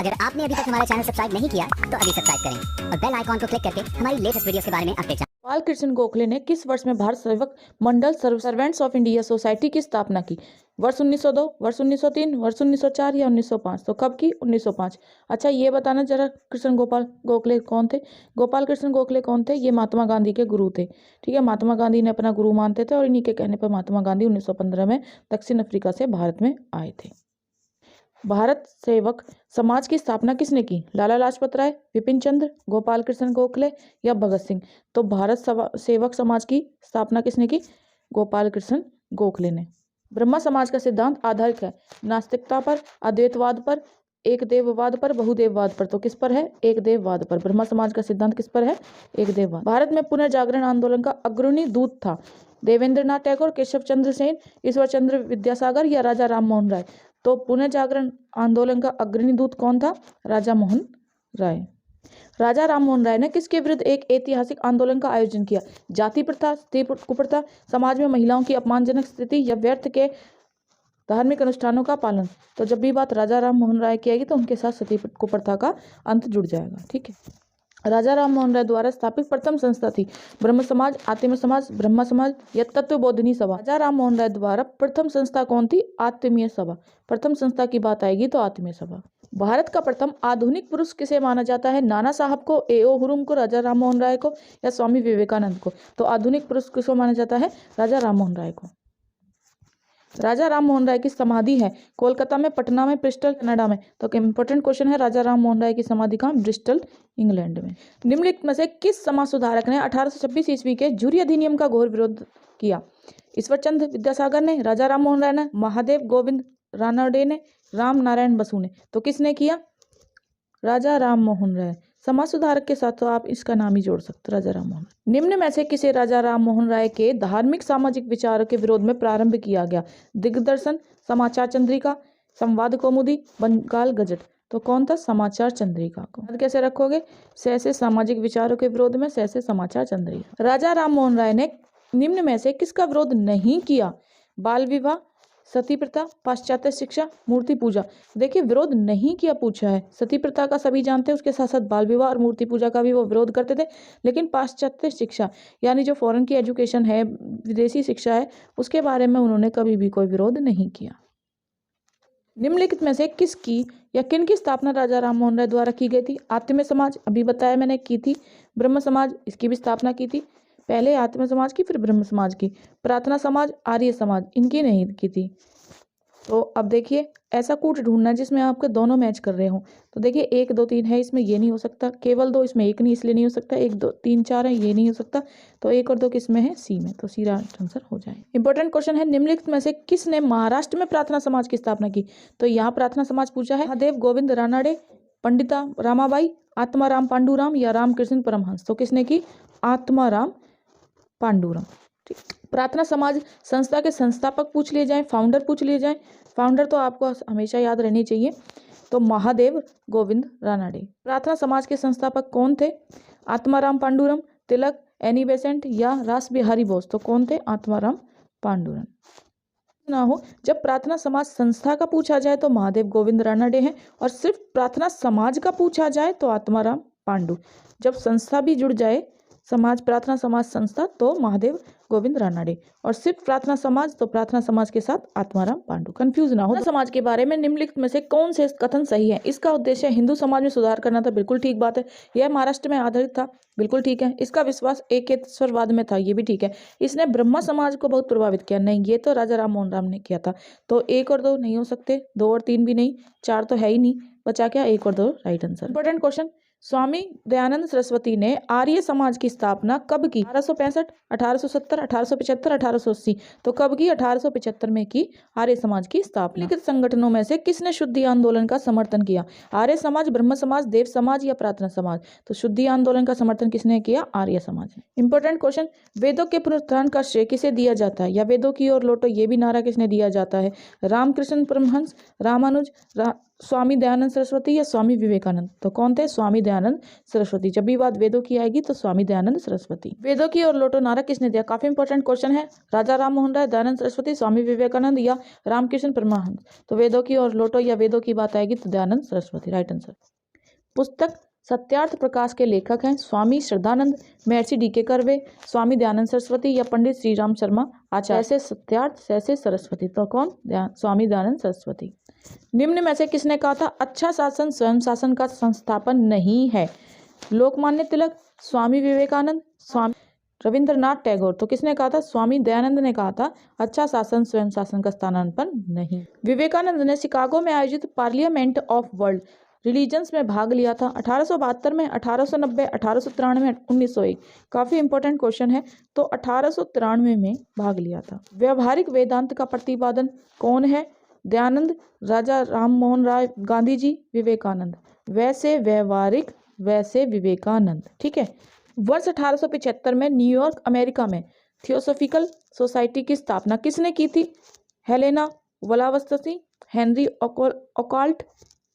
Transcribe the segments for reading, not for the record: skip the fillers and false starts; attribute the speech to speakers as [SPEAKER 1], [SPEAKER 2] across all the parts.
[SPEAKER 1] अगर आपने अभी तक हमारा चैनल सब्सक्राइब नहीं किया तो अभी सब्सक्राइब करें और बेल आइकॉन को क्लिक करके हमारी लेटेस्ट वीडियोस के बारे में अपडेट जानें।
[SPEAKER 2] गोपाल कृष्ण गोखले ने किस वर्ष में भारत सेवक मंडल सर्वेंट्स ऑफ इंडिया सोसाइटी की स्थापना की? वर्ष 1902, वर्ष 1903, वर्ष 1904 या 1905? तो कब की? 1905। अच्छा, ये बताना जरा, कृष्ण गोपाल गोखले कौन थे? गोपाल कृष्ण गोखले कौन थे? ये महात्मा गांधी के गुरु थे। ठीक है, महात्मा गांधी ने अपना गुरु मानते थे और इन्हीं के कहने पर महात्मा गांधी 1915 में दक्षिण अफ्रीका से भारत में आए थे। भारत सेवक समाज की स्थापना किसने की? लाला लाजपत राय, विपिन चंद्र, गोपाल कृष्ण गोखले या भगत सिंह? तो भारत सेवक समाज की स्थापना किसने की? गोपाल कृष्ण गोखले ने। ब्रह्मा समाज का सिद्धांत आधारित है नास्तिकता पर, अद्वैतवाद पर, एक देववाद पर, बहुदेववाद पर? तो किस पर है? एक देववाद पर। ब्रह्मा समाज का सिद्धांत किस पर है? एक देववाद। भारत में पुनर्जागरण आंदोलन का अग्रणी दूत था देवेंद्रनाथ टैगोर, केशव चंद्र सेन, ईश्वर चंद्र विद्यासागर या राजा राम मोहन राय? तो पुनर्जागरण आंदोलन का अग्रणी दूत कौन था? राजा मोहन राय। राजा राम मोहन राय ने किसके विरुद्ध एक ऐतिहासिक आंदोलन का आयोजन किया? जाति प्रथा, स्त्री कुप्रथा, समाज में महिलाओं की अपमानजनक स्थिति या व्यर्थ के धार्मिक अनुष्ठानों का पालन? तो जब भी बात राजा राम मोहन राय की आएगी तो उनके साथ सती कुप्रथा का अंत जुड़ जाएगा। ठीक है। राजा राम मोहन राय द्वारा स्थापित प्रथम संस्था थी ब्रह्म समाज, आत्म समाज, ब्रह्मा समाज या तत्वबोधिनी सभा? राजा राम मोहन राय द्वारा प्रथम संस्था कौन थी? आत्मीय सभा। प्रथम संस्था की बात आएगी तो आत्मीय सभा। भारत का प्रथम आधुनिक पुरुष किसे माना जाता है? नाना साहब को, ए.ओ. हुरुम को, राजा राम मोहन राय को या स्वामी विवेकानंद को? तो आधुनिक पुरुष किसको माना जाता है? राजा राम मोहन राय को। राजा राम मोहन राय की समाधि है कोलकाता में, पटना में, ब्रिस्टल कनाडा में? तो इंपॉर्टेंट क्वेश्चन है, राजा राम मोहन राय की समाधि कहाँ? ब्रिस्टल इंग्लैंड में। निम्नलिखित में से किस समाज सुधारक ने 1826 ईस्वी के जूरी अधिनियम का घोर विरोध किया? ईश्वर चंद्र विद्यासागर ने, राजा राम मोहन राय ने, महादेव गोविंद रानडे ने, राम नारायण बसु ने? तो किसने किया? राजा राम मोहन राय। समाज सुधारक के साथ तो आप इसका नाम ही जोड़ सकते हो, राजा राम मोहन। निम्न में से किसे राजा राम मोहन राय के धार्मिक सामाजिक विचारों के विरोध में प्रारंभ किया गया? दिग्दर्शन, समाचार चंद्रिका, संवाद कौमुदी, बंगाल गजट? तो कौन था? समाचार चंद्रिका को। कैसे रखोगे? से सामाजिक विचारों के विरोध में, से समाचार चंद्रिका। राजा राम मोहन राय ने निम्न में से किसका विरोध नहीं किया? बाल विवाह, सती प्रथा, पाश्चात्य शिक्षा, मूर्ति पूजा? देखिए, विरोध नहीं किया पूछा है। सती प्रथा का सभी जानते हैं, उसके साथ साथ बाल विवाह और मूर्ति पूजा का भी वो विरोध करते थे। लेकिन पाश्चात्य शिक्षा यानी जो फॉरेन की एजुकेशन है, विदेशी शिक्षा है, उसके बारे में उन्होंने कभी भी कोई विरोध नहीं किया। निम्नलिखित में से किसकी या किन की स्थापना राजा राम मोहन राय द्वारा की गई थी? आत्म समाज, अभी बताया मैंने, की थी। ब्रह्म समाज, इसकी भी स्थापना की थी। पहले आत्म समाज की, फिर ब्रह्म समाज की। प्रार्थना समाज, आर्य समाज, इनकी नहीं की थी। तो अब देखिए, ऐसा कूट ढूंढना जिसमें आपके दोनों मैच कर रहे हो। तो देखिए, 1 2 3 है, इसमें ये नहीं हो सकता। केवल 2, इसमें 1 नहीं, इसलिए नहीं हो सकता। 1 2 3 4 है, ये नहीं हो सकता। तो 1 और 2 किसमें है? सी में। तो सी राइट आंसर हो जाए। इंपॉर्टेंट क्वेश्चन है, निम्नलिखित में से किसने महाराष्ट्र में प्रार्थना समाज की स्थापना की? तो यहाँ प्रार्थना समाज पूछा है। महादेव गोविंद रानडे, पंडिता रामाबाई, आत्माराम पांडुराम या रामकृष्ण परमहंस? तो किसने की? आत्माराम पांडुरंग। ठीक। प्रार्थना समाज संस्था के संस्थापक पूछ लिए जाएं, फाउंडर पूछ लिए जाएं। फाउंडर तो आपको हमेशा याद रहनी चाहिए, तो महादेव गोविंद रानडे। प्रार्थना समाज के संस्थापक कौन थे? आत्माराम पांडुरंग, तिलक, एनी बेसेंट या रास बिहारी बोस? तो कौन थे? आत्माराम पांडुरंग। ना हो, जब प्रार्थना समाज संस्था का पूछा जाए तो महादेव गोविंद रानडे हैं, और सिर्फ प्रार्थना समाज का पूछा जाए तो आत्माराम पांडु। जब संस्था भी जुड़ जाए, समाज, प्रार्थना समाज संस्था, तो महादेव गोविंद रानडे, और सिर्फ प्रार्थना समाज तो प्रार्थना समाज के साथ आत्माराम पांडु। कंफ्यूज ना हो। समाज के बारे में निम्नलिखित में से कौन से कथन सही है? इसका उद्देश्य हिंदू समाज में सुधार करना था, बिल्कुल ठीक बात है। यह महाराष्ट्र में आधारित था, बिल्कुल ठीक है। इसका विश्वास एकेश्वरवाद में था, ये भी ठीक है। इसने ब्रह्मा समाज को बहुत प्रभावित किया, नहीं, ये तो राजा राम मोहन राय ने किया था। तो 1 और 2 नहीं हो सकते, 2 और 3 भी नहीं, 4 तो है ही नहीं, बचा क्या? 1 और 2 right answer. Important question, Swami Dayanand Saraswati ने आर्य समाज की स्थापना कब की? 1865, 1870, 1875, 1880? तो कब की? 1875 में की आर्य समाज की स्थापना। निम्नलिखित संगठनों में से किसने शुद्धि आंदोलन का समर्थन किया? आर्य समाज, ब्रह्म समाज, देव समाज या प्रार्थना समाज? तो शुद्धि आंदोलन का समर्थन किसने किया? आर्य समाज। इंपॉर्टेंट क्वेश्चन, वेदों के पुनरुत्थान का श्रेय किसे दिया जाता है, या वेदों की ओर लौटो, ये भी नारा किसने दिया जाता है? रामकृष्ण परमहंस, रामानुज, स्वामी दयानंद सरस्वती या स्वामी विवेकानंद? तो कौन थे? स्वामी दयानंद सरस्वती। जब भी बात वेदों की आएगी तो स्वामी दयानंद सरस्वती। वेदों की और लोटो नारा किसने दिया? काफी इंपॉर्टेंट क्वेश्चन है। राजा राम मोहन राय, दयानंद सरस्वती, स्वामी विवेकानंद या रामकृष्ण परमहंस? तो वेदों की और लोटो या वेदों की बात आएगी तो दयानंद सरस्वती, राइट आंसर। पुस्तक सत्यार्थ प्रकाश के लेखक हैं स्वामी श्रद्धानंद, महर्षि डी.के. कर्वे, स्वामी दयानंद सरस्वती या पंडित श्री राम शर्मा आचार्य? ऐसे सत्यार्थ, ऐसे सरस्वती। तो कौन? स्वामी दयानंद सरस्वती। निम्न में से किसने कहा था अच्छा शासन स्वयं शासन का संस्थापन नहीं है? लोकमान्य तिलक, स्वामी विवेकानंद, स्वामी रविंद्रनाथ टैगोर? तो किसने कहा था? स्वामी दयानंद ने कहा था अच्छा शासन स्वयं शासन का स्थानापन्न नहीं। विवेकानंद ने शिकागो में आयोजित पार्लियामेंट ऑफ वर्ल्ड रिलीजन्स में भाग लिया था 1872 में, 1890, 1893, 1901। काफी इंपॉर्टेंट क्वेश्चन है। तो 1893 में भाग लिया था। व्यवहारिक वेदांत का प्रतिपादन कौन है? दयानंद, राजा राम मोहन राय, गांधी जी, विवेकानंद? वैसे व्यवहारिक, वैसे विवेकानंद। ठीक है। वर्ष 1875 में न्यूयॉर्क अमेरिका में थियोसॉफिकल सोसाइटी की स्थापना किसने की थी? हेलेना ब्लावात्स्की, हेनरी ओकाल्ट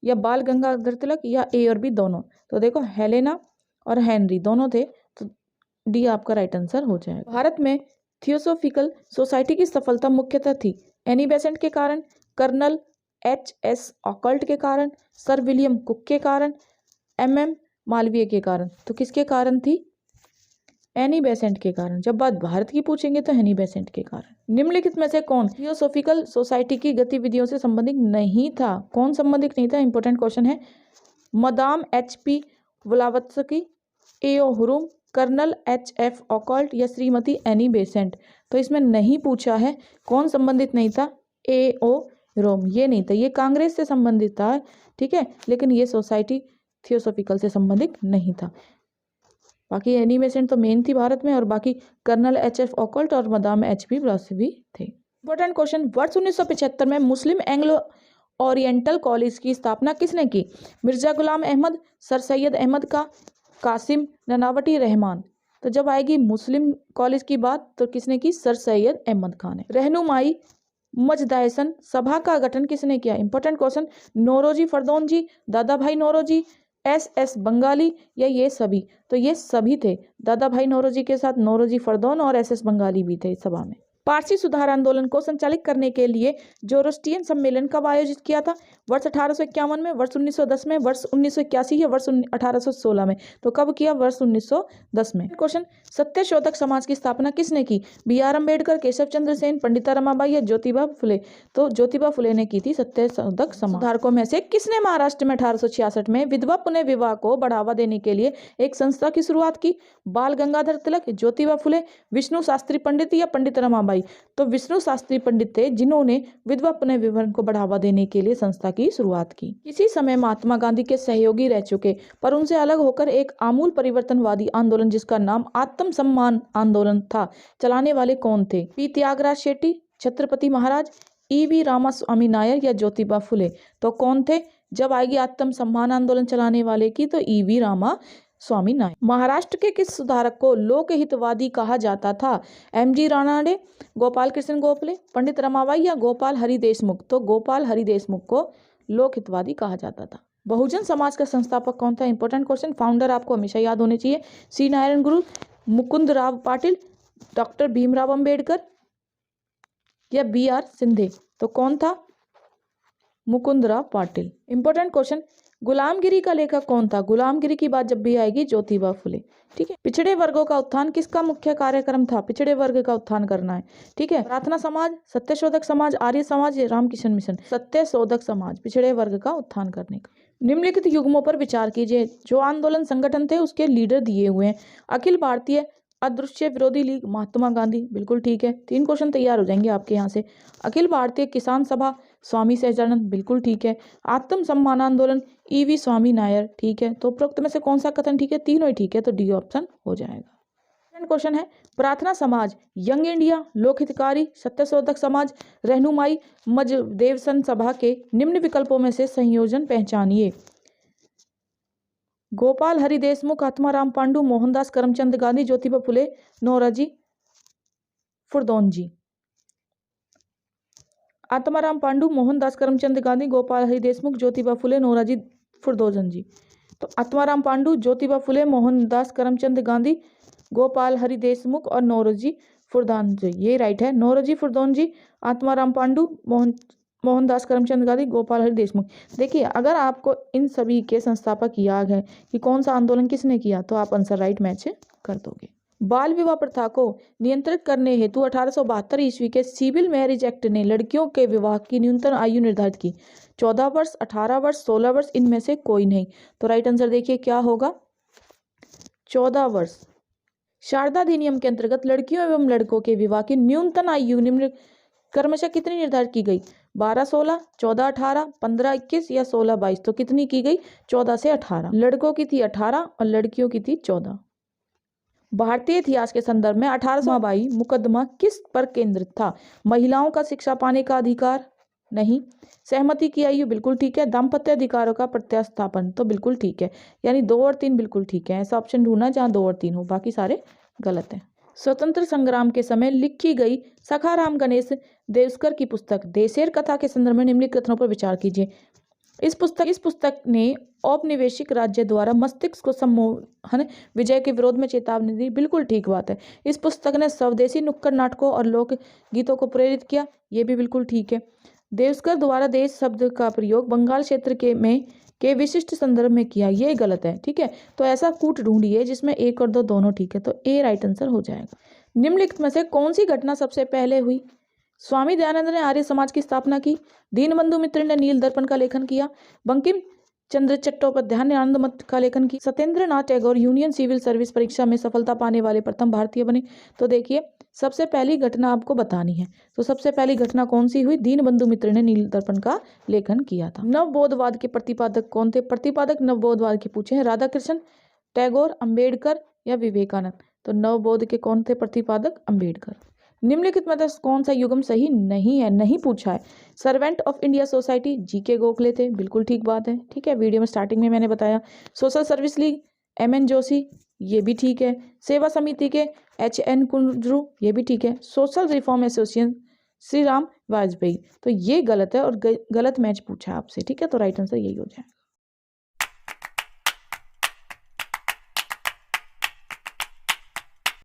[SPEAKER 2] या बाल गंगाधर तिलक या ए और बी दोनों? तो देखो हेलेना और हेनरी दोनों थे, तो डी आपका राइट आंसर हो जाएगा। भारत में थियोसॉफिकल सोसाइटी की सफलता मुख्यतः थी एनी बेसेंट के कारण, कर्नल एच.एस. ओकाल्ट के कारण, सर विलियम कुक के कारण, एम.एम. मालवीय के कारण? तो किसके कारण थी? एनी बेसेंट के कारण। जब बात भारत की पूछेंगे तो एनी बेसेंट के कारण। निम्नलिखित में से कौन थियोसॉफिकल सोसाइटी की गतिविधियों से संबंधित नहीं था? कौन संबंधित नहीं था? इंपॉर्टेंट क्वेश्चन है। Madame HP. Blavatsky, AO. Hume, colonel HF. ओकाल्ट या श्रीमती एनी बेसेंट? तो इसमें नहीं पूछा है कौन संबंधित नहीं था। ए.ओ. हुरुम ये नहीं था, ये कांग्रेस से संबंधित था, ठीक है, लेकिन ये सोसाइटी थियोसॉफिकल से संबंधित नहीं था। बाकी एनी बेसेंट तो मेन थी भारत में, और बाकी कर्नल एच.एफ. ओकाल्ट और मदाम एच.पी. ब्लावात्स्की थे। इंपॉर्टेंट क्वेश्चन, वर्ष 1975 में मुस्लिम एंग्लो ओरिएंटल कॉलेज की स्थापना किसने की? मिर्जा गुलाम अहमद, सर सैयद अहमद का, कासिम ननावटी, रहमान? तो जब आएगी मुस्लिम कॉलेज की बात तो किसने की? सर सैयद अहमद खान ने। रहनुमाई मजदायसन सभा का गठन किसने किया? इंपॉर्टेंट क्वेश्चन, नौरोजी फरदौन जी, दादा भाई नौरोजी, एस बंगाली या ये सभी? तो ये सभी थे। दादा भाई नौरोजी के साथ नौरोजी फरदौन और एस बंगाली भी थे इस सभा में। पारसी सुधार आंदोलन को संचालित करने के लिए जोरोस्ट्रियन सम्मेलन कब आयोजित किया था? वर्ष 1851 में, वर्ष 1910 में, वर्ष 1981 या वर्ष 1816 में? तो कब किया? वर्ष 1910 में। क्वेश्चन, सत्य शोधक समाज की स्थापना किसने की? बी.आर. अम्बेडकर, केशव चंद्र सेन, पंडिता रमाबाई या ज्योतिबा फुले? तो ज्योतिबा फुले ने की थी सत्य शोधक समाज। सुधारकों में से किसने महाराष्ट्र में 1866 में विधवा पुनः विवाह को बढ़ावा देने के लिए एक संस्था की शुरुआत की? बाल गंगाधर तिलक, ज्योतिबा फुले, विष्णु शास्त्री पंडित या पंडित रमाबाई? तो विष्णु शास्त्री पंडित थे जिन्होंने विधवा पुनः विवाह को बढ़ावा देने के लिए संस्था की शुरुआत की। किसी समय महात्मा गांधी के सहयोगी रह चुके पर उनसे अलग होकर एक आमूल परिवर्तनवादी आंदोलन जिसका नाम आत्म सम्मान आंदोलन था, चलाने वाले कौन थे? पी. त्यागराज शेट्टी, छत्रपति महाराज, ई.वी. रामास्वामी नायर या ज्योतिबा फुले? तो कौन थे जब आएगी आत्म सम्मान आंदोलन चलाने वाले की? तो ई.वी. रामा स्वामी नायक। महाराष्ट्र के किस सुधारक को लोकहितवादी कहा जाता था? एम.जी. रानाडे, गोपाल कृष्ण गोखले, पंडित रमाबाई या गोपाल हरि देशमुख? तो गोपाल हरि देशमुख को लोकहितवादी कहा जाता था। बहुजन समाज का संस्थापक कौन था? Important question. फाउंडर आपको हमेशा याद होने चाहिए। सी नारायण गुरु, मुकुंद राव पाटिल, डॉक्टर भीमराव अंबेडकर या बी.आर. सिंधे? तो कौन था? मुकुंद राव पाटिल। इंपॉर्टेंट क्वेश्चन, गुलामगिरी का लेखक कौन था? गुलामगिरी की बात जब भी आएगी ज्योतिबा फुले। ठीक है। पिछड़े वर्गों का उत्थान किसका मुख्य कार्यक्रम था? पिछड़े वर्ग का उत्थान करना है। ठीक है। प्रार्थना समाज, सत्य शोधक समाज, आर्य समाज या रामकृष्ण मिशन? सत्य शोधक समाज, पिछड़े वर्ग का उत्थान करने का। निम्नलिखित युग्मों पर विचार कीजिए। जो आंदोलन संगठन थे उसके लीडर दिए हुए हैं। अखिल भारतीय अदृश्य विरोधी लीग, महात्मा गांधी, बिल्कुल ठीक है। 3 क्वेश्चन तैयार हो जाएंगे आपके यहाँ से। अखिल भारतीय किसान सभा, स्वामी सहजानंद, बिल्कुल ठीक है। आत्म सम्मान आंदोलन, ई.वी. स्वामी नायर, ठीक है। तो उपरोक्त में से कौन सा कथन ठीक है? तीनों ही ठीक है, तो डी ऑप्शन हो जाएगा। सेकंड क्वेश्चन है, प्रार्थना समाज, यंग इंडिया, लोक हितकारी, सत्यशोधक समाज, रहनुमाई मजदेवसन सभा के निम्न विकल्पों में से संयोजन पहचानिए। गोपाल हरि देशमुख, आत्माराम पांडु, मोहनदास करमचंद गांधी, ज्योतिबा फुले, नौरोजी फुरदौन जी। आत्माराम पांडु, मोहनदास करमचंद गांधी, गोपाल हरि देशमुख, ज्योतिबा फुले, नौरोजी फुरदोजन जी। तो आत्माराम पांडु, ज्योतिबा फुले, मोहनदास करमचंद गांधी, गोपाल हरि देशमुख और नौरोजी फुरदान जी, ये राइट है। नौरोजी फुरदोन जी, आत्माराम पांडु, मोहनदास करमचंद गांधी, गोपाल हरि देशमुख। देखिए, अगर आपको इन सभी के संस्थापक याद है कि कौन सा आंदोलन किसने किया, तो आप आंसर राइट मैच कर दोगे। बाल विवाह प्रथा को नियंत्रित करने हेतु 1872 ईस्वी के सिविल मैरिज एक्ट ने लड़कियों के विवाह की न्यूनतम आयु निर्धारित की। 14 वर्ष, 18 वर्ष, 16 वर्ष, इनमें से कोई नहीं। तो राइट आंसर देखिए क्या होगा, 14 वर्ष। शारदा अधिनियम के अंतर्गत लड़कियों एवं लड़कों के विवाह की न्यूनतम आयु निम्न क्रमशः कितनी निर्धारित की गई? 12-16, 14-18, 15-21 या 16-22। तो कितनी की गई? 14 से 18। लड़कों की थी 18 और लड़कियों की थी 14। भारतीय इतिहास के संदर्भ में 1822 मुकदमा किस पर केंद्रित था? महिलाओं का शिक्षा पाने का अधिकार? नहीं। सहमति की आयु? बिल्कुल ठीक है। दाम्पत्य अधिकारों का प्रत्यास्थापन? तो बिल्कुल ठीक है। यानी 2 और 3 बिल्कुल ठीक है। ऐसा ऑप्शन ढूंढना जहां 2 और 3 हो, बाकी सारे गलत हैं। स्वतंत्र संग्राम के समय लिखी गई सखाराम गणेश देवस्कर की पुस्तक देशेर कथा के संदर्भ में निम्नलिखित कथनों पर विचार कीजिए। इस पुस्तक ने औपनिवेशिक राज्य द्वारा मस्तिष्क को सम्मोहन विजय के विरोध में चेतावनी दी। बिल्कुल ठीक बात है। इस पुस्तक ने स्वदेशी नुक्कड़ नाटकों और लोक गीतों को प्रेरित किया। ये भी बिल्कुल ठीक है। देवस्कर द्वारा देश शब्द का प्रयोग बंगाल क्षेत्र के विशिष्ट संदर्भ में किया, ये गलत है। ठीक है, तो ऐसा कूट ढूंढिए जिसमें 1 और 2 दोनों ठीक है, तो ए राइट आंसर हो जाएगा। निम्नलिखित में से कौन सी घटना सबसे पहले हुई? स्वामी दयानंद ने आर्य समाज की स्थापना की, दीनबंधु मित्र ने नील दर्पण का लेखन किया, बंकिम चंद्र चट्टोपाध्याय ने आनंद मठ का लेखन किया, Satyendra Nath Tagore union civil service परीक्षा में सफलता पाने वाले प्रथम भारतीय बने। तो देखिए, सबसे पहली घटना आपको बतानी है। तो सबसे पहली घटना कौन सी हुई? दीनबंधु मित्र ने नील दर्पण का लेखन किया था। नवबोधवाद के प्रतिपादक कौन थे? प्रतिपादक नवबोधवाद के पूछे हैं, राधा कृष्ण, टैगोर, अंबेडकर या विवेकानंद। तो नवबोध के कौन थे प्रतिपादक? अंबेडकर। निम्नलिखित में से कौन सा युग्म सही नहीं है? नहीं पूछा है। Servant of India society GK. Gokhale थे, बिल्कुल ठीक बात है। ठीक है, वीडियो में स्टार्टिंग में मैंने बताया। Social service league M.N. Joshi, ये भी ठीक है। सेवा समिति के H.N. कुंद्रू, ये भी ठीक है। Social reform association Shri Ram Vajpayee, तो ये गलत है और गलत मैच पूछा है आपसे। ठीक है, तो राइट आंसर यही हो जाए।